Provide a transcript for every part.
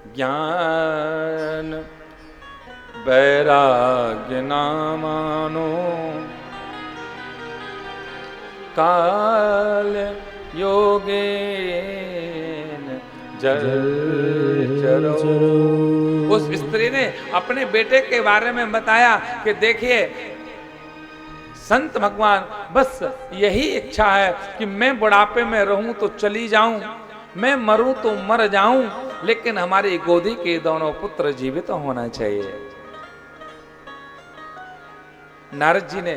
ज्ञान वैराग्य ना मानो, काल योगेन जल चरो। उस स्त्री ने अपने बेटे के बारे में बताया कि देखिए संत भगवान, बस यही इच्छा है कि मैं बुढ़ापे में रहूं तो चली जाऊं, मैं मरूं तो मर जाऊं, लेकिन हमारी गोदी के दोनों पुत्र जीवित होना चाहिए। नारद जी ने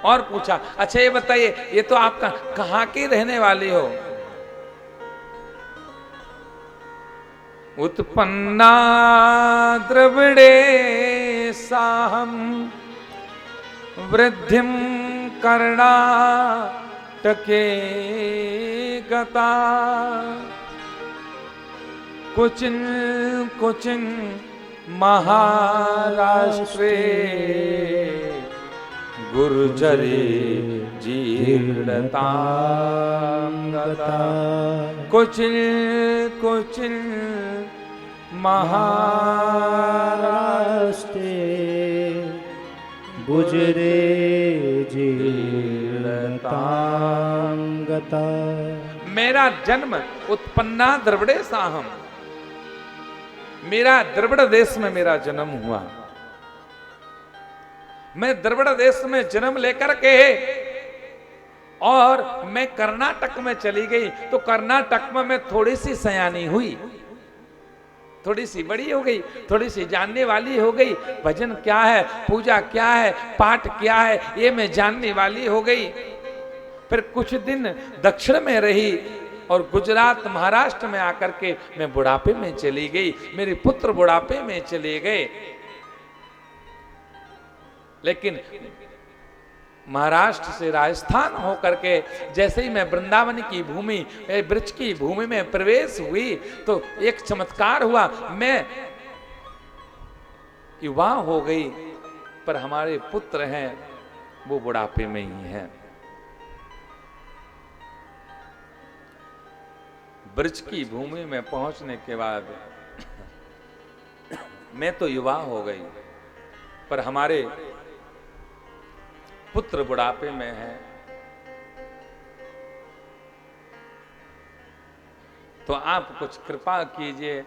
और पूछा, अच्छा ये बताइए, ये तो आप कहां की रहने वाली हो? उत्पन्ना द्रविड़े साहम वृद्धिम कर्णाटके गता, कुचिन कुचिन महाराष्ट्रे गुर्जरी जीर्णतां गता, कुचिन कुचिन महाराष्ट्रे गुजरे जीर्णतां गता। मेरा जन्म उत्पन्ना द्रविड़े साहम, मेरा द्रविड़ देश में मेरा जन्म हुआ। मैं द्रविड़ देश में जन्म लेकर के और मैं कर्नाटक में चली गई, तो कर्नाटक में मैं थोड़ी सी सयानी हुई, थोड़ी सी बड़ी हो गई, थोड़ी सी जानने वाली हो गई, भजन क्या है, पूजा क्या है, पाठ क्या है, ये मैं जानने वाली हो गई। फिर कुछ दिन दक्षिण में रही और गुजरात महाराष्ट्र में आकर के मैं बुढ़ापे में चली गई, मेरे पुत्र बुढ़ापे में चले गए। लेकिन महाराष्ट्र से राजस्थान होकर के जैसे ही मैं वृंदावन की भूमि, ब्रज की भूमि में प्रवेश हुई, तो एक चमत्कार हुआ, मैं युवा हो गई, पर हमारे पुत्र हैं वो बुढ़ापे में ही हैं। ब्रज की भूमि में पहुंचने के बाद मैं तो युवा हो गई, पर हमारे पुत्र बुढ़ापे में है। तो आप कुछ कृपा कीजिए।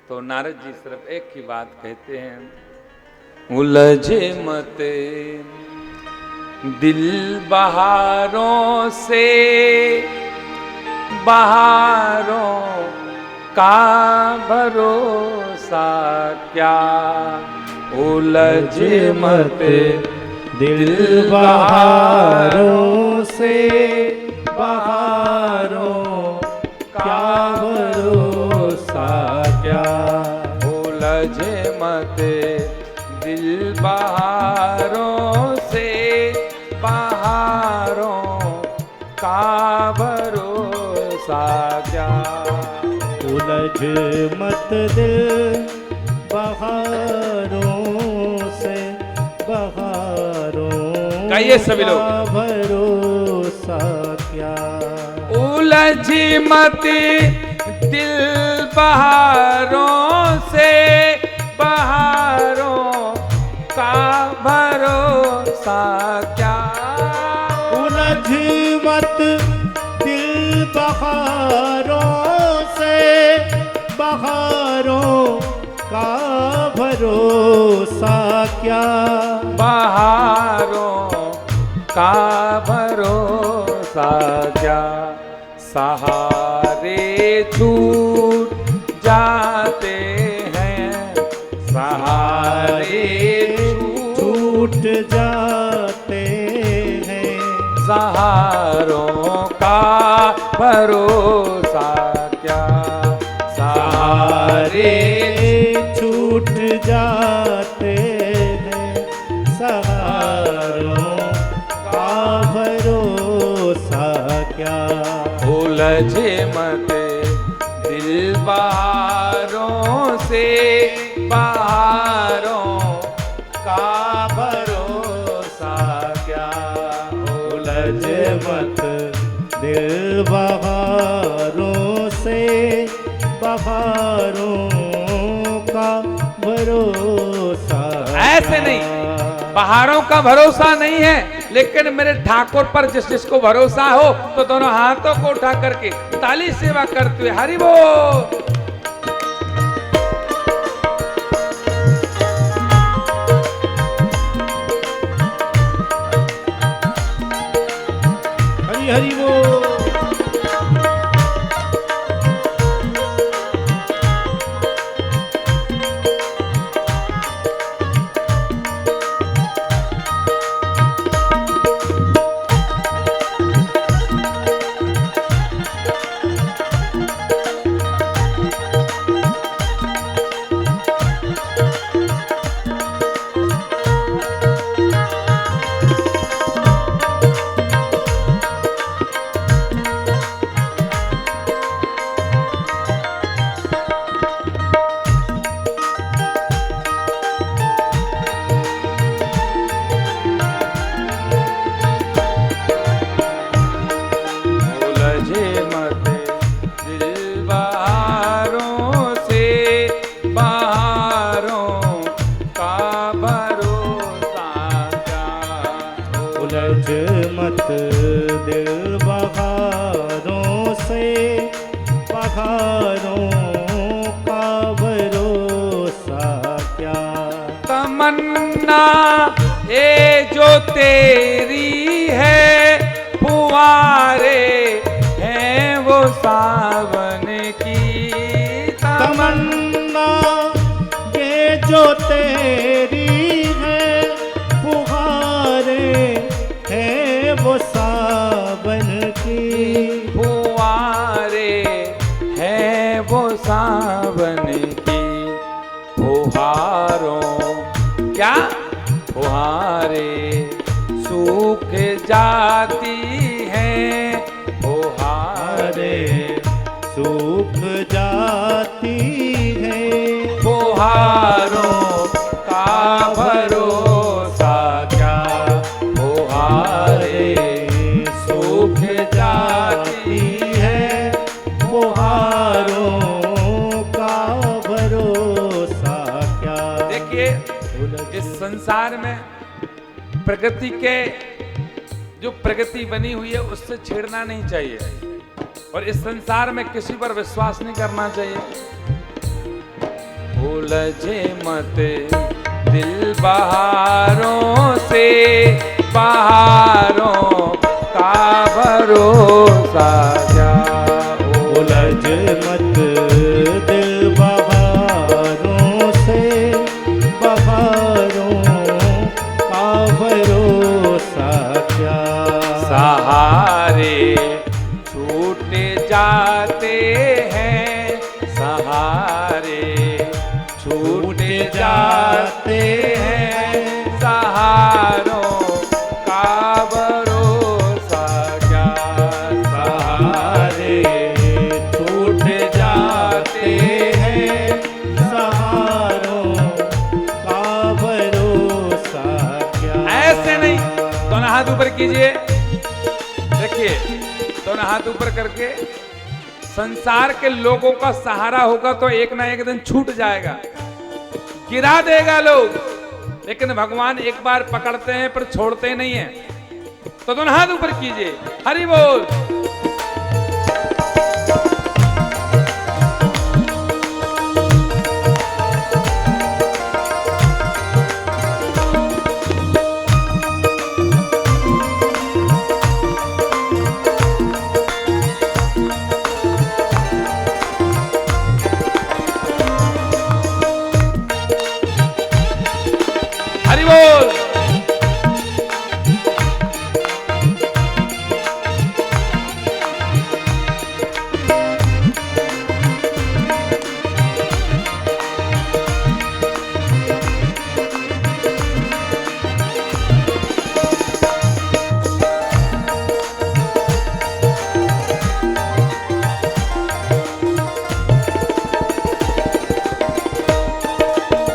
तो नारद जी सिर्फ एक ही बात कहते हैं, उलझे मत दिल बहारों से, बहारों का भरोसा क्या, उलझे मत दिल बहारों से, बहारों का भरोसा क्या, उलझे मत दिल बहारों से, बहारों का भरोसा क्या, उलझ मत दिल बहारों से, बहारों कहिए सभी लोग, का भरोसा क्या, उलझ मत दिल बहारों से, बहारों का भरोसा क्या, उलझ मत दिल बहारों से, बहारों का भरोसा क्या, बहारों का भरोसा क्या, सहारे छूट जाते हैं, सहारे छूट जाते हैं, सहारों का भरोसा क्या, सहारे छूट जाते हैं, सहारों का भरोसा क्या, उलझे मत दिल बहारों से, बहारों का भरोसा क्या, उलझ मत दिल बहारों से बहारों का भरोसा ऐसे क्या। नहीं, बहारों का भरोसा नहीं है, लेकिन मेरे ठाकुर पर जिस जिसको भरोसा हो तो दोनों हाथों को उठा करके ताली सेवा करते हुए हरि बोल। हरि हरि बोल। उलझ मत दिल बहारों से बहारों का भरोसा क्या। तमन्ना ये जो तेरी है, फुवारे हैं वो सावन की। तमन्ना ये जो तेरी है, फुहारे है वो सावन की। फुवारे हैं वो सावन की। फुहारों क्या फुहारे सूख जाती हैं, फुहारे सूख जाती है। फुहारों का भरोसा क्या, फुहारे सूख जाती है फुहारों का भरोसा क्या। देखिए इस संसार में प्रकृति के जो प्रगति बनी हुई है उससे छेड़ना नहीं चाहिए, और इस संसार में किसी पर विश्वास नहीं करना चाहिए। उलझे मत दिल बहारों से बहारों का भरोसा क्या। उलझ मत दिल बहारों से बहारों का भरोसा क्या। सहारे छूट जाते हैं, सहारे छूट जाते हैं, सहारों का भरोसा क्या। सहारे छूट जाते हैं सहारों का भरोसा क्या। ऐसे नहीं, दोनों हाथ ऊपर कीजिए। देखिए दोनों हाथ ऊपर करके, संसार के लोगों का सहारा होगा तो एक ना एक दिन छूट जाएगा, गिरा देगा लोग, लेकिन भगवान एक बार पकड़ते हैं पर छोड़ते नहीं हैं। तो दोनों हाथ ऊपर कीजिए, हरि बोल। हरि बोल।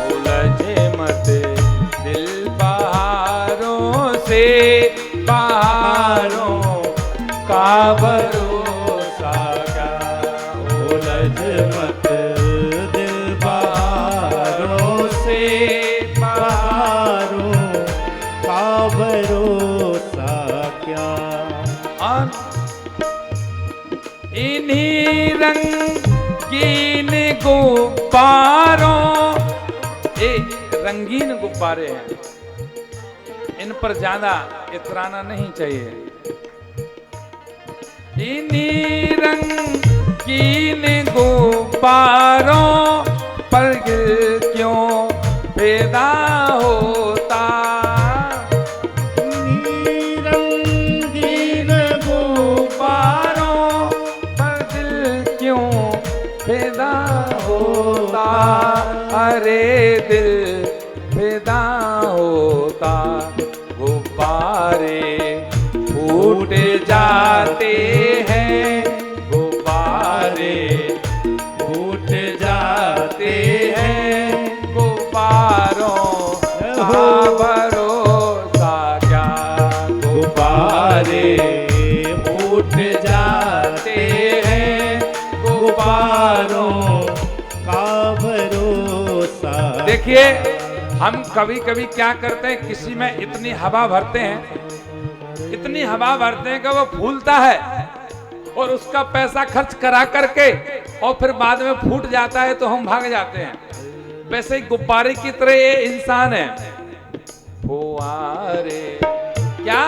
उलझे मत दिल बहारों से बहारों का भरोसा क्या। उलझ मत दिल बहारों से, बहारों का भरोसा क्या। और इन्हीं रंगीन गुब्बारों, रंगीन गुब्बारे हैं, इन पर ज्यादा इतराना नहीं चाहिए। इन्हीं रंगीन गुब्बारों पर क्यों पैदा होता। रंगीन गुब्बारों पर दिल क्यों पैदा होता। अरे दिल पैदा होता। गुब्बारे फूट जाते हैं, गुब्बारे फूट जाते हैं। गुब्बारों का भरोसा क्या। गुब्बारे फूट जाते हैं, गुब्बारों का भरोसा। देखिए, हम कभी कभी क्या करते हैं, किसी में इतनी हवा भरते हैं, इतनी हवा भरते हैं कि वो फूलता है और उसका पैसा खर्च करा करके और फिर बाद में फूट जाता है तो हम भाग जाते हैं। वैसे ही गुब्बारे की तरह ये इंसान है। फुआरे क्या